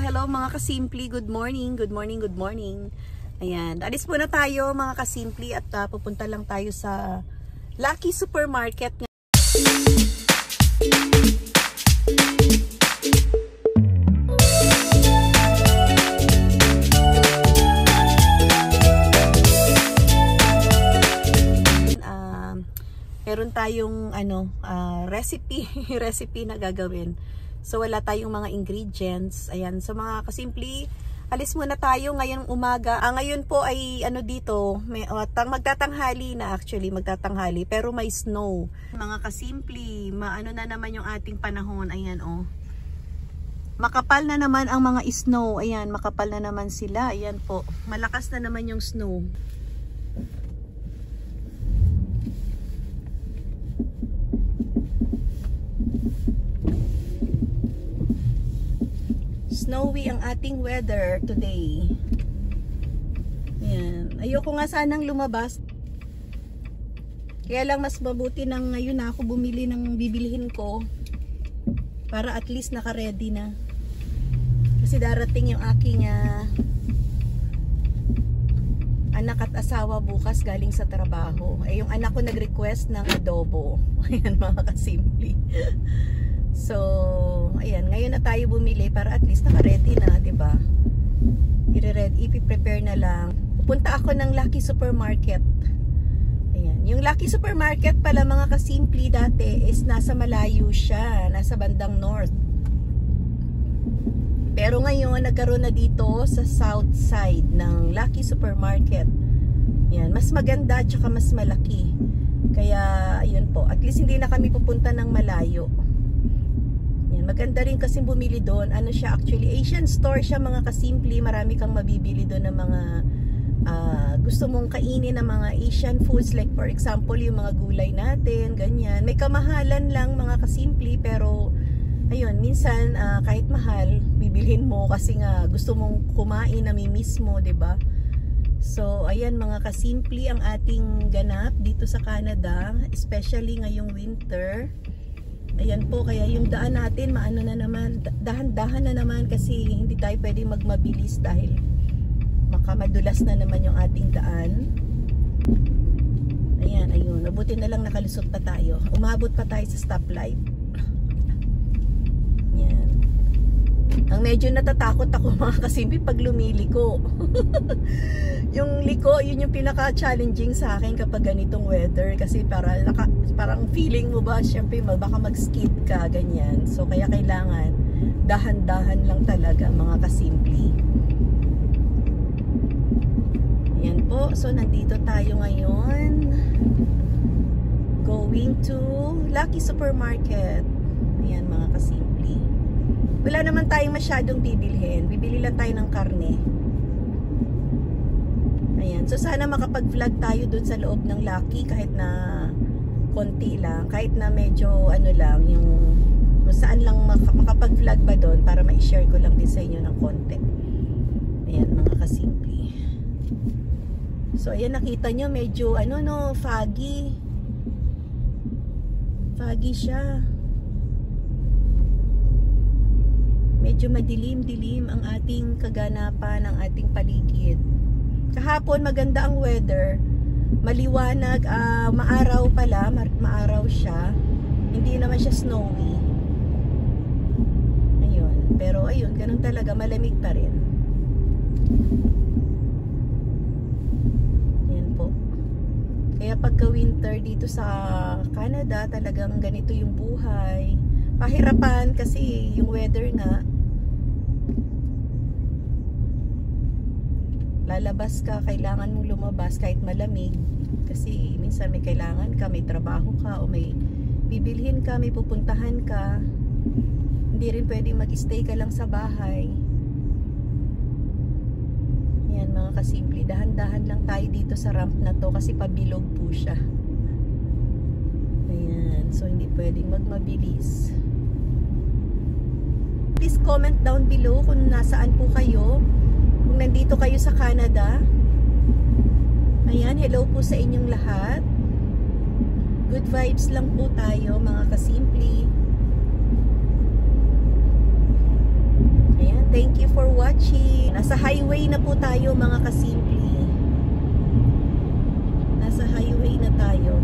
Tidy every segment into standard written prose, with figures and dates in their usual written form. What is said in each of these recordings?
hello mga kasimpli. Good morning, good morning, good morning. Ayan, alis muna tayo mga kasimpli at pupunta lang tayo sa Lucky Supermarket. Meron tayong recipe na gagawin. So wala tayong mga ingredients. Ayan, so mga kasimpli, alis muna tayo ngayong umaga. Ngayon po ay dito, magtatanghali na actually, magtatanghali pero may snow. Mga kasimpli, na naman yung ating panahon. Ayan makapal na naman ang mga snow. Ayan, makapal na naman sila. Ayan po, malakas na naman yung snow. Snowy ang ating weather today. Ayan. Ayoko nga sanang lumabas. Kaya lang mas mabuti nang ngayon na ako bumili ng bibilihin ko. Para at least naka-ready na. Kasi darating yung aking anak at asawa bukas galing sa trabaho. Yung anak ko nag-request ng adobo. Ayan mga kasimpli. So, ayan, ngayon na tayo bumili para at least naka-ready na, 'di ba? I-prepare na lang. Pupunta ako ng Lucky Supermarket. Ayan, yung Lucky Supermarket pala mga kasimpli dati is nasa malayo siya, nasa bandang north. Pero ngayon nagkaroon na dito sa south side ng Lucky Supermarket. Ayan, mas maganda at saka mas malaki. Kaya, ayun po, at least hindi na kami pupunta ng malayo. Maganda rin kasi bumili doon. Siya actually, Asian store siya mga kasimpli. Marami kang mabibili doon ng mga gusto mong kainin ng mga Asian foods. Like for example, yung mga gulay natin, ganyan. May kamahalan lang mga kasimpli. Pero, ayun, minsan kahit mahal, bibilhin mo kasi nga gusto mong kumain, namimiss mo, 'di ba? So, ayan mga kasimpli ang ating ganap dito sa Canada. Especially ngayong winter. Ayan po, kaya yung daan natin dahan-dahan na naman kasi hindi tayo pwedeng magmabilis dahil makamadulas na naman yung ating daan. Ayan, ayun, mabuti na lang nakalusot pa tayo. Umabot pa tayo sa stoplight. Ayan. Ang medyo natatakot ako mga kasimpi pag lumiliko. Yung liko, yun yung pinaka-challenging sa akin kapag ganitong weather kasi parang feeling mo ba, syempre baka mag-skid ka, ganyan. So kaya kailangan dahan-dahan lang talaga mga kasimpli. Ayan po, so nandito tayo ngayon. Going to Lucky Supermarket. Ayan mga kasimpli. Wala naman tayong masyadong bibilhin. Bibili lang tayo ng karne. Ayan. So sana makapag-vlog tayo dun sa loob ng Lucky kahit na konti lang. Kahit na medyo lang yung saan lang makapag-vlog ba dun para ma-share ko lang din sa inyo ng konti. Ayan mga kasimpli. So ayan, nakita nyo medyo foggy. Foggy siya. Medyo madilim-dilim ang ating kaganapan, ang ating paligid. Kahapon maganda ang weather, maliwanag, maaraw pala, maaraw siya, hindi naman siya snowy. Ayun, pero ayun, ganun talaga, malamig pa rin. Yan po. Kaya pagka winter dito sa Canada, talagang ganito yung buhay. Pahirapan kasi yung weather nga. Lalabas ka, kailangan mong lumabas kahit malamig kasi minsan may kailangan ka, may trabaho ka o may bibilhin ka, may pupuntahan ka. Hindi rin pwedeng mag-stay ka lang sa bahay. Yan mga kasimpli, dahan-dahan lang tayo dito sa ramp na to kasi pabilog po siya. Ayan, so hindi pwedeng magmabilis. Please comment down below kung nasaan po kayo. Kung nandito kayo sa Canada. Ayan, hello po sa inyong lahat. Good vibes lang po tayo mga kasimpli. Ayan, Thank you for watching. Nasa highway na po tayo mga kasimple. Nasa highway na tayo.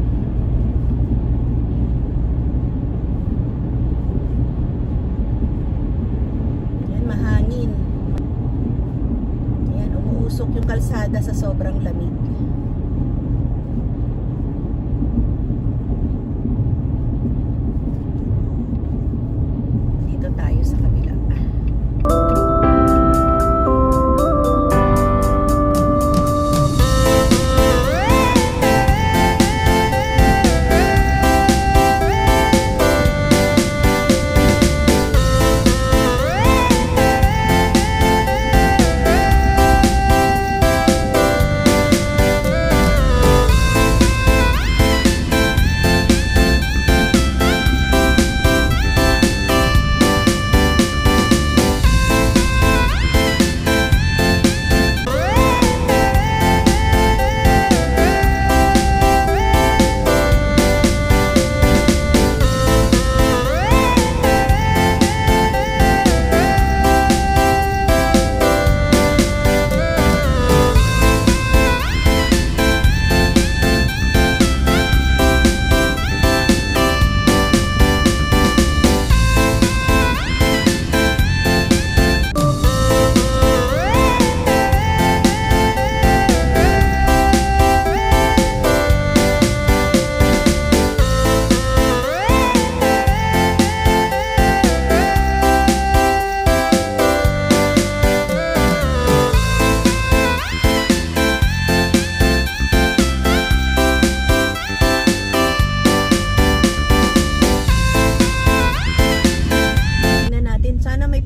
Yan, mahangin. Yan, umuusok yung kalsada sa sobrang lamig. Dito tayo sa kabila.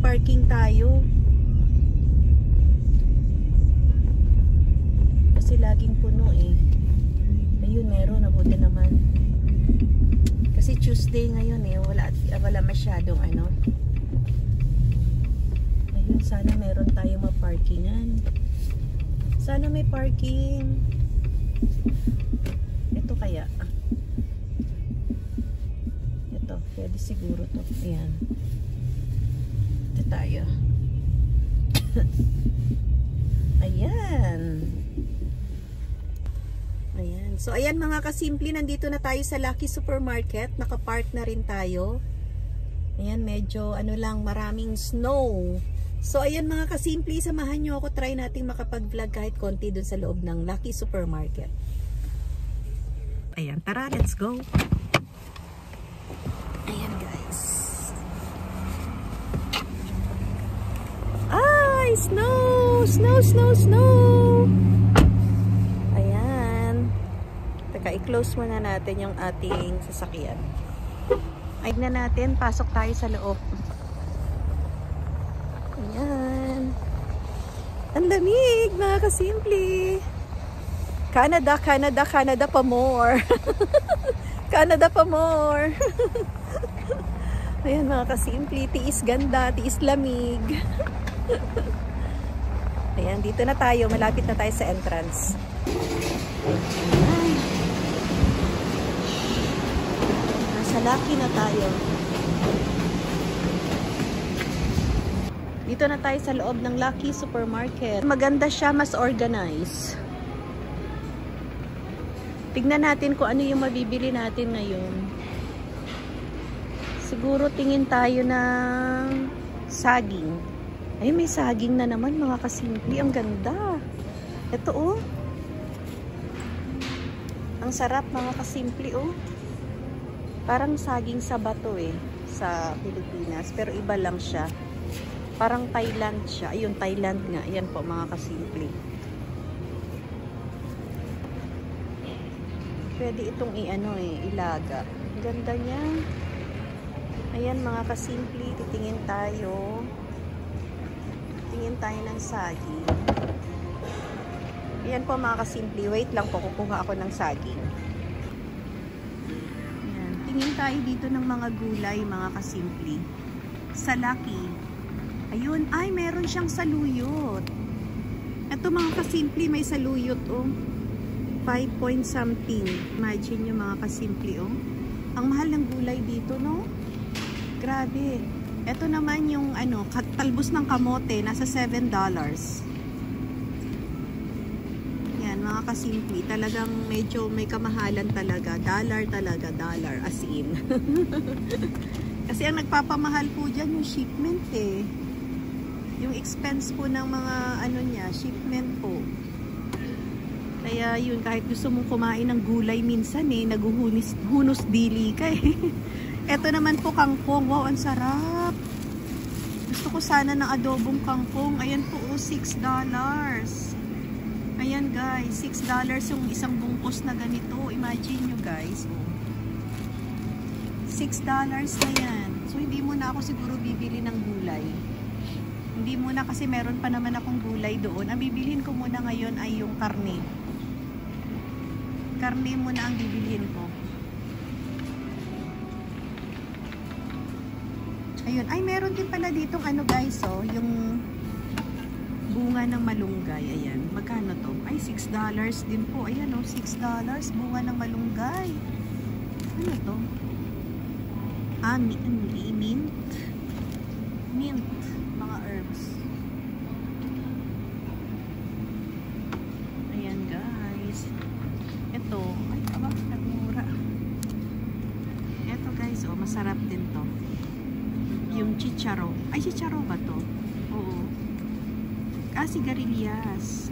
Parking tayo kasi laging puno eh. Ayun, meron, nabuti naman kasi Tuesday ngayon eh, wala masyadong ano. Ayun, sana meron tayo maparkingan, sana may parking. Ito kaya ito, pwede siguro to. Ayan, tayo. Ayan. Ayan. So, ayan mga kasimple, nandito na tayo sa Lucky Supermarket. Nakapark na rin tayo. Ayan, medyo ano lang, maraming snow. So, ayan mga kasimple, samahan nyo ako. Try nating makapag-vlog kahit konti dun sa loob ng Lucky Supermarket. Ayan, tara, let's go. Ayan guys. Snow! Snow, snow, snow! Ayan. Teka, i-close muna natin yung ating sasakyan. Ayun na natin, pasok tayo sa loob. Ayan. Ang lamig, mga kasimple. Canada, Canada, Canada pa more. Canada pa more. Ayan mga kasimple, tiis ganda, tiis lamig. Ayan, dito na tayo. Malapit na tayo sa entrance. Ay. Nasa Lucky na tayo. Dito na tayo sa loob ng Lucky Supermarket. Maganda siya, mas organized. Tignan natin kung ano yung mabibili natin ngayon. Siguro tingin tayo ng saging. Ay, may saging na naman mga kasimple. Ang ganda. Ito oh. Ang sarap mga kasimple oh. Parang saging sa bato eh. Sa Pilipinas. Pero iba lang siya. Parang Thailand siya. Ayun, Thailand nga. Ayan po mga kasimple. Pwede itong i-ano eh, ilaga. Ganda niya. Ayan mga kasimple. Titingin tayo. Tingin tayo ng saging. Ayan po mga kasimple. Wait lang po, kukuha ako ng saging. Ayan. Tingin tayo dito ng mga gulay mga kasimple. Sa Lucky. Ayun. Ay, meron siyang saluyot. Ito mga kasimple, may saluyot oh. 5 point something. Imagine nyo mga kasimple oh. Ang mahal ng gulay dito no? Grabe. Ito naman yung ano, talbos ng kamote, nasa $7. Yan, mga kasimple. Talagang medyo may kamahalan talaga. Dollar talaga, dollar as in. Kasi ang nagpapamahal po dyan yung shipment eh. Yung expense po ng mga ano niya, shipment po. Kaya yun, kahit gusto mong kumain ng gulay minsan eh, naguhunos dili ka eh. Ito naman po kangkong. Wow, ang sarap. Gusto ko sana ng adobong kangkong. Ayan po, oh, $6. Ayan guys, $6 yung isang bungkus na ganito. Imagine nyo guys. Oh. $6 na yan. So hindi muna ako siguro bibili ng gulay. Hindi muna kasi meron pa naman akong gulay doon. Ang bibilhin ko muna ngayon ay yung karne. Karne muna ang bibilhin ko. Ayun. Ay, meron din pala ditong ano guys, oh. Yung bunga ng malunggay. Ayan. Magkano to? Ay, $6 din po. Ayan, oh. $6. Bunga ng malunggay. Ano to? Ah, mint. Mint. Mga herbs. Ayan guys. Ito. Ay, nagmura. Ito guys, oh. Masarap din to. Yung chicharo. Ay, chicharo ba to? Oo. Ah, sigarilyas.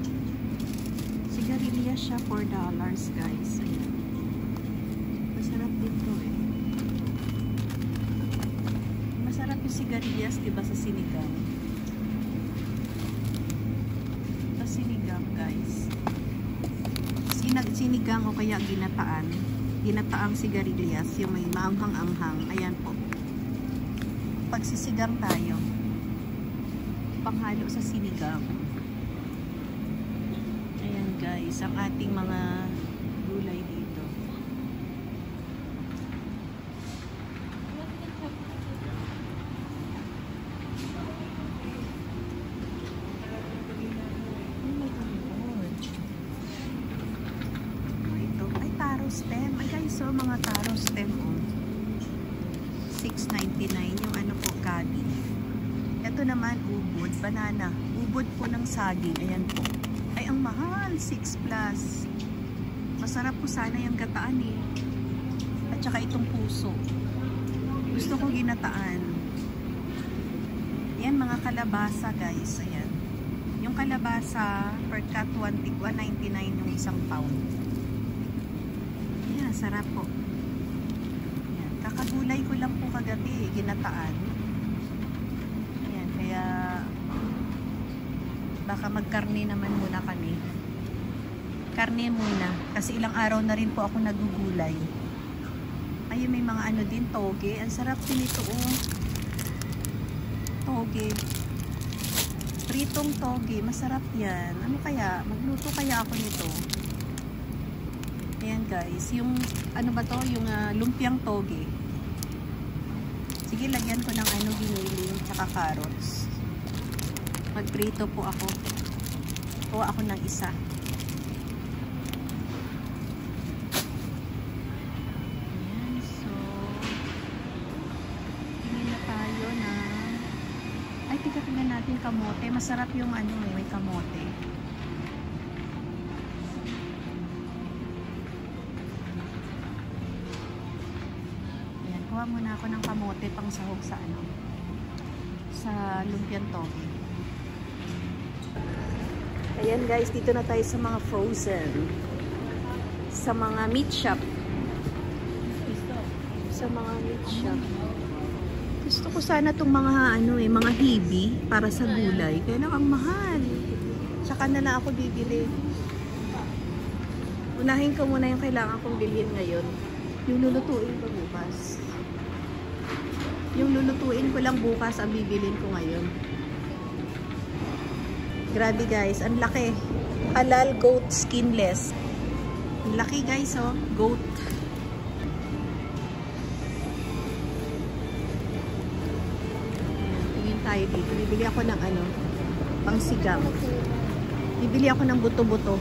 Sigarilyas siya, $4 guys. Ayan. Masarap din to eh. Masarap yung sigarilyas, diba, sa sinigang. Sa sinigang guys. Sinigang o kaya ginataan. Ginataang sigarilyas, yung may maanghang-anghang. Ayan po. Pagsisigang tayo. Panghalo sa sinigang. Ayan guys, ang ating mga gulay dito. Ito ay taro stem. Ay guys, so mga taro stem oh. $6.99 yung ano po, gabi. Ito naman, ubod, banana. Ubod po ng saging. Ayan po. Ay, ang mahal. $6+. Masarap po sana yung gataan eh. At saka itong puso. Gusto ko ginataan. Ayan, mga kalabasa guys. Ayan. Yung kalabasa, per cut, $1.99 yung isang pound. Ayan, sarap po. Kakagulay ko lang po kagabi, ginataan. Ayan, kaya baka magkarne naman muna kami. Karne muna, kasi ilang araw na rin po ako nagugulay. Ayun, may mga ano din, toge. Ang sarap din ito, oh. Toge. Pritong toge, masarap yan. Ano kaya? Magluto kaya ako nito. Ayan guys, yung ano ba to, yung lumpiang toge. Sige, lagyan ko ng ano, giniling tsaka carrots. Magprito po ako. Kuha ako ng isa. Ayan, so tingin na tayo na ay, tingnan natin kamote. Masarap yung ano, may kamote. Kuha muna ako ng kamote pang sahog sa ano, sa lumpiang toge. Ayan guys, dito na tayo sa mga frozen, sa mga meat shop. Sa mga meat shop. Gusto ko sana itong mga ano eh, mga hibi para sa gulay. Kaya lang ang mahal. Tsaka na lang ako bibili. Unahin ko muna yung kailangan kong bilhin ngayon. Yung lulutuin ko bukas. Yung lulutuin ko lang bukas ang bibilin ko ngayon. Grabe guys, ang laki. Halal goat skinless. Ang laki guys, oh, goat. Tingin tayo dito. Bibili ako ng ano, pangsigang. Bibili ako ng buto-buto.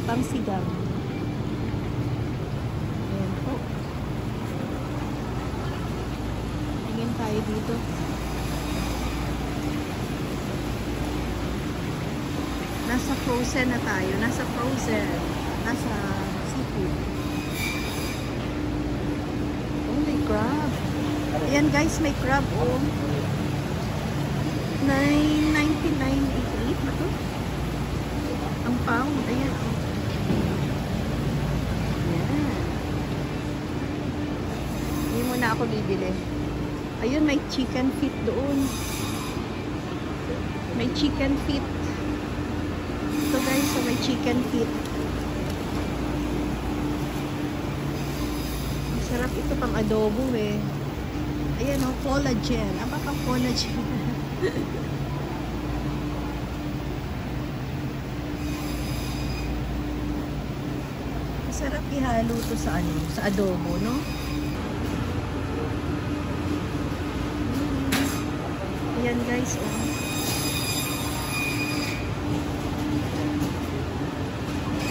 Pangsigang. Ayan po. Tingin tayo dito. Nasa frozen na tayo. Nasa frozen. Nasa seafood. Oh, may crab. Ayan guys, may crab. Oh. 9.99 ba to? Ang pound. Ayan. Oh. Ayan. Hindi muna ako bibili. Ayun, may chicken feet doon. May chicken feet. Ito guys, so may chicken feet. Masarap ito pang adobo eh. Ayan o, collagen. Aba pang collagen. Masarap ihalo to sa ano, sa adobo, no? Ayan guys, oh.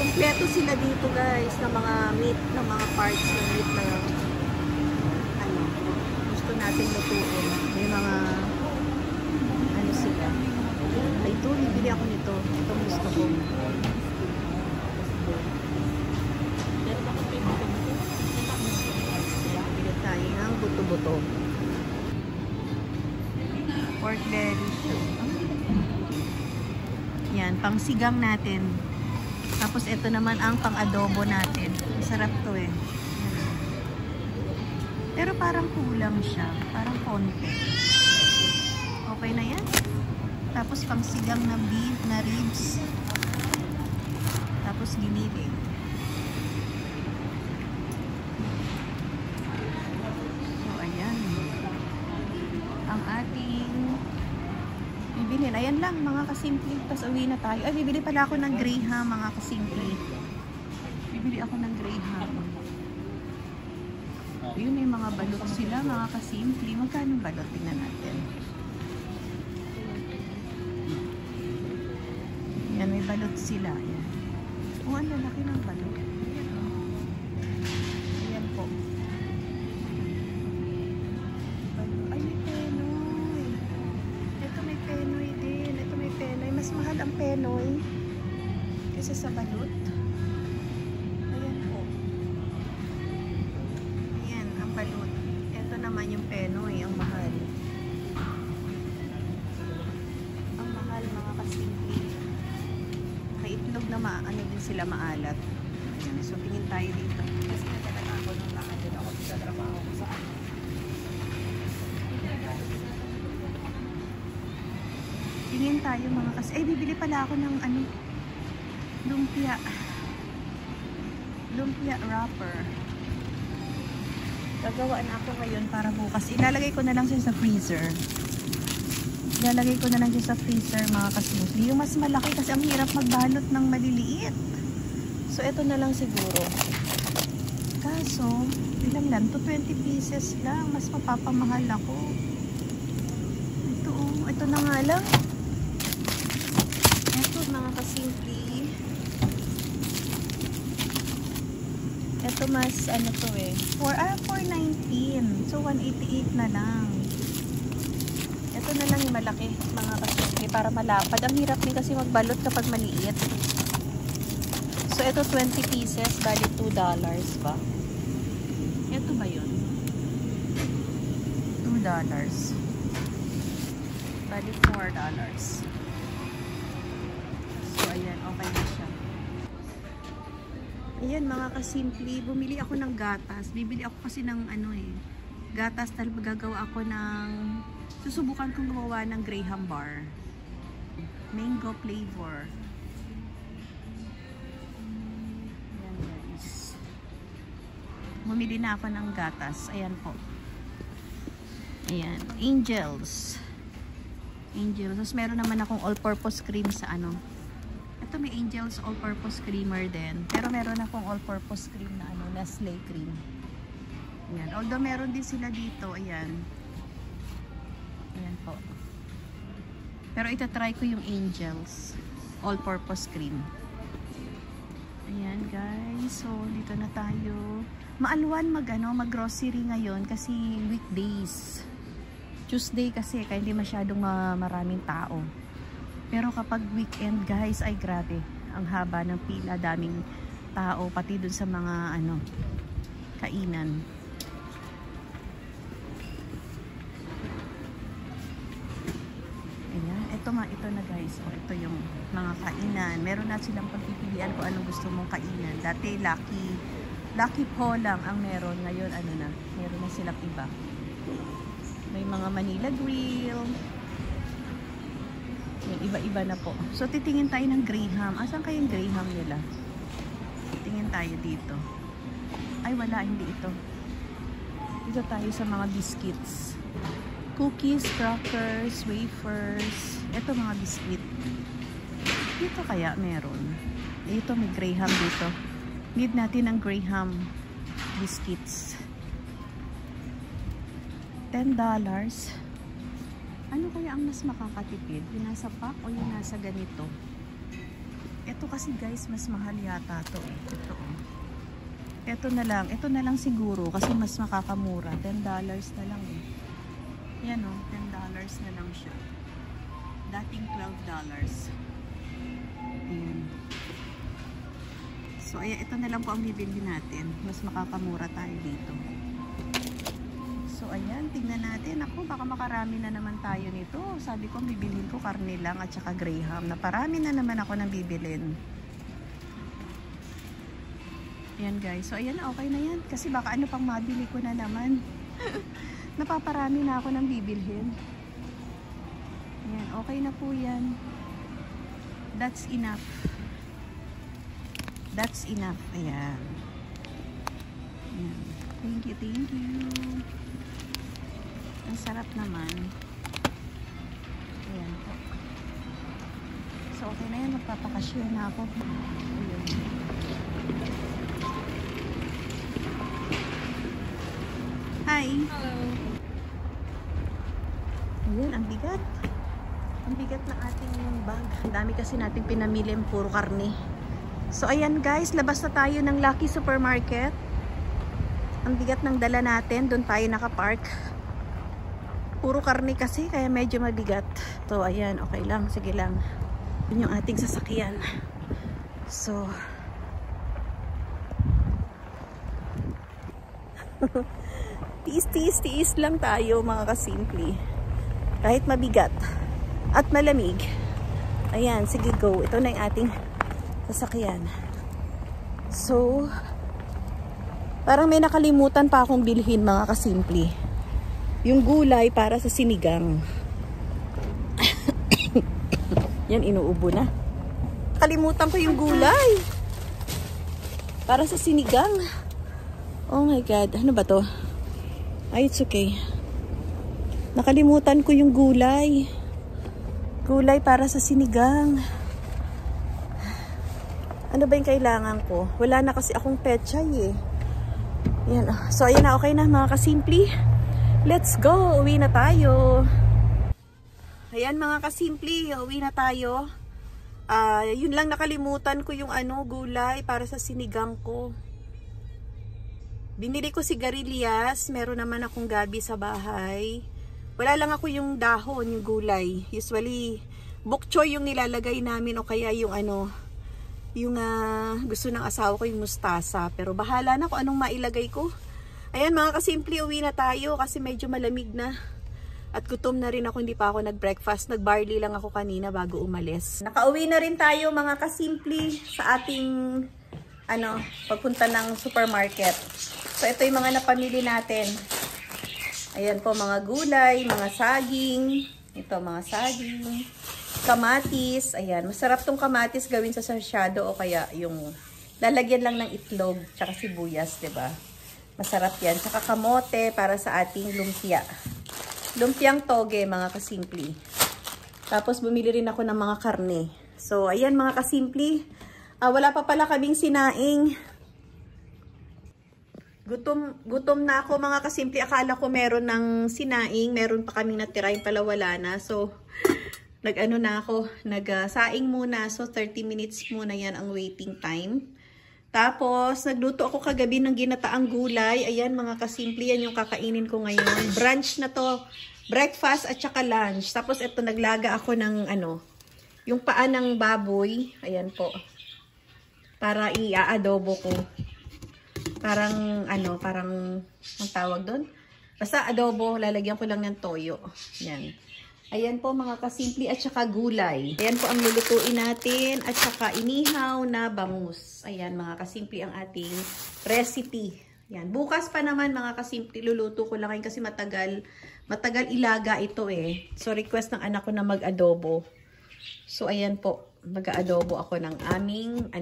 Kompleto sila dito guys, ng mga meat, ng mga parts ng meat na ano, gusto natin lutuin. May mga ano sila. Ay, ito, bibili ako nito. Itong gusto ko. Bibili tayo ng buto-buto. Pork belly. Yan, pang sigang natin. Tapos ito naman ang pang-adobo natin. Masarap to eh. Pero parang kulang siya. Parang konti. Okay na yan. Tapos pang-sigang na beef, na ribs. Tapos giniling. So, ayan. Ang ating bibilin. Ayan lang, mga kasimple. Tapos uwi na tayo. Ay, bibili pala ako ng Graham, mga kasimple. Bibili ako ng Graham. Yun, may mga balot sila, mga kasimple. Magkano balot? Tingnan natin. Yan, may balot sila. Ayan. Oh, ang lalaki ng balot. Ayan po. Ay, may penoy. Ito may penoy din. Ito may penoy. Mas mahal ang penoy kaysa sa balot. Ayan po. Ayan, ang balot. Ito naman yung penoy. Ang mahal. Ang mahal, mga kasimple. May itlog na ano din sila maalat. Ayan, so tingin tayo dito. Kasi natalaga ako nung nakandun ako sa trabaho ko sa ano. Tingin tayo mga kasi. Ay, bibili pala ako ng ano, lumpia. Lumpia wrapper. Gagawaan ako ngayon para bukas. Ilalagay ko na lang siya sa freezer. Ilalagay ko na lang siya sa freezer, mga kasimple. Yung mas malaki kasi ang hirap magbalot ng maliliit. So, ito na lang siguro. Kaso, ilang lang? 20 pieces lang. Mas mapapamahal ako. Ito, oh. Ito na nga lang. Ito, mga kasimple. Ito mas, ano to eh. 419. So, 188 na lang. Ito na lang yung malaki, mga kasimple, para malapad. Ang hirap din kasi magbalot kapag maliit. So, ito 20 pieces, bali $2 ba? Ito ba yun? $2. Bali $4. So, ayan, okay na siya. Ayan, mga kasimple, bumili ako ng gatas. Bibili ako kasi ng ano eh, gatas, dahil magagawa ako ng susubukan kong gumawa ng Graham bar. Mango flavor. Ayan guys. Bumili na ako ng gatas. Ayan po. Ayan. Angels. Angels. Tapos meron naman akong all-purpose cream sa ano. Ito may Angels all-purpose creamer din. Pero meron akong all-purpose cream na ano, Nestle cream. Ayan. Although meron din sila dito. Ayan. Ayan po. Pero itatry ko yung Angels all-purpose cream. Ayan guys. So, dito na tayo. Maalwan mag-grocery ngayon kasi weekdays. Tuesday kasi kaya hindi masyadong maraming tao. Pero kapag weekend guys, ay grabe. Ang haba ng pila, daming tao, pati dun sa mga ano, kainan. Ayan, ito na guys. O, ito yung mga kainan. Meron na silang pagpipilian kung anong gusto mong kainan. Dati Lucky Po lang ang meron. Ngayon ano na, meron na silang iba. May mga Manila Grill. Yung iba-iba na po. So titingin tayo ng Graham. Asan kayong Graham nila? Tingin tayo dito. Ay wala, hindi ito. Dito tayo sa mga biscuits. Cookies, crackers, wafers. Ito mga biscuit. Dito kaya meron. Ito may Graham dito. Need natin ng Graham biscuits. $10. Ano kaya ang mas makakatipid? Yung nasa pack o yung nasa ganito? Ito kasi guys, mas mahal yata to eh. Ito na lang siguro kasi mas makakamura. $10 na lang eh. Yan o, $10 na lang siya. Dating $12. Ayan. So, ayan, ito na lang po ang bibili natin. Mas makakamura tayo dito. So, ayan, tingnan natin. Ako, baka makarami na naman tayo nito. Sabi ko, bibilhin ko karne lang at saka Graham. Naparami na naman ako ng bibilin. Ayan, guys. So, ayan, okay na yan. Kasi baka ano pang mabili ko na naman. Napaparami na ako ng bibilhin. Ayan, okay na po yan. That's enough. That's enough. Ayan. Ayan. Thank you, thank you. Ang sarap naman. Ayan po. So, okay na yan. Magpapakasya na ako. Ayan. Hi! Hello! Ayan, ang bigat. Ang bigat ng ating bag. Ang dami kasi natin pinamili. Puro karne. So, ayan guys, labas na tayo ng Lucky Supermarket. Ang bigat ng dala natin, doon tayo nakapark. Puro karne kasi, kaya medyo mabigat. So, ayan, okay lang, sige lang. Yun yung ating sasakyan. So, tiis lang tayo mga kasimple. Kahit mabigat at malamig. Ayan, sige go. Ito na yung ating sasakyan. So, parang may nakalimutan pa akong bilhin mga kasimple. Yung gulay para sa sinigang. Yan, inuubo na. Kalimutan ko yung gulay. Para sa sinigang. Oh my God. Ano ba to? Ay, it's okay. Nakalimutan ko yung gulay. Gulay para sa sinigang. Ano ba yung kailangan ko? Wala na kasi akong pechay eh. Yan. So, ayan na. Okay na mga kasimple. Let's go. Uwi na tayo. Ayan mga kasimple. Uwi na tayo. Yun lang, nakalimutan ko yung gulay para sa sinigang ko. Binili ko sigarilyas. Meron naman akong gabi sa bahay. Wala lang ako yung dahon, yung gulay. Usually, bok choy yung nilalagay namin o kaya yung yung gusto ng asawa ko yung mustasa. Pero bahala na kung anong mailagay ko. Ayan mga kasimple, uwi na tayo kasi medyo malamig na. At gutom na rin ako, hindi pa ako nag-breakfast. Nag-barley lang ako kanina bago umalis. Nakauwi na rin tayo mga kasimple sa ating pagpunta ng supermarket. So ito yung mga napamili natin. Ayan po mga gulay, mga saging. Ito mga saging. Kamatis, ayan, masarap tong kamatis gawin sa sarsyado o kaya yung lalagyan lang ng itlog tsaka sibuyas, 'di ba? Masarap 'yan. Tsaka kamote para sa ating lumpia. Lumpiang toge, mga kasimple. Tapos bumili rin ako ng mga karne. So, ayan mga kasimple. Wala pa pala kaming sinaing. Gutom na ako mga kasimple. Akala ko meron ng sinaing, meron pa kaming natira, yung pala wala na. So, nagsaing muna. So, 30 minutes muna yan ang waiting time. Tapos, nagluto ako kagabi ng ginataang gulay. Ayan, mga kasimple, yan yung kakainin ko ngayon. Brunch na to. Breakfast at saka lunch. Tapos, ito, naglaga ako ng, yung paa ng baboy. Ayan po. Para i-adobo ko. Parang, ano, parang, ang tawag doon? Basta adobo, lalagyan ko lang ng toyo. Yan. Ayan po mga kasimple at saka gulay. Ayan po ang lulutuin natin at saka inihaw na bangus. Ayan mga kasimple ang ating recipe. Ayan. Bukas pa naman mga kasimple luluto ko lang kasi matagal ilaga ito eh. So request ng anak ko na mag-adobo. So ayan po, mag-adobo ako ng aming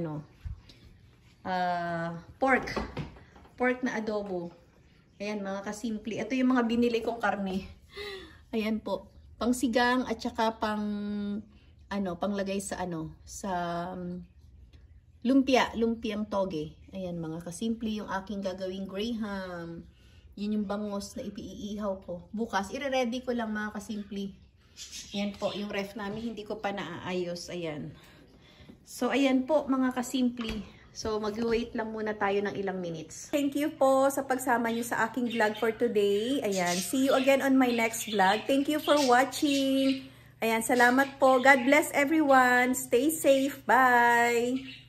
pork na adobo. Ayan mga kasimple. Ito yung mga binili kong karne. Ayan po. Pangsigang at saka panglagay sa lumpiang toge. Ayan mga kasimple, yung aking gagawing graham. Yun yung bangus na iiihaw ko. Bukas, ire-ready ko lang mga kasimple. Ayan po, yung ref namin hindi ko pa naaayos. Ayan. So ayan po mga kasimple. So, mag-wait lang muna tayo ng ilang minutes. Thank you po sa pagsama niyo sa aking vlog for today. Ayan, see you again on my next vlog. Thank you for watching. Ayan, salamat po. God bless everyone. Stay safe. Bye!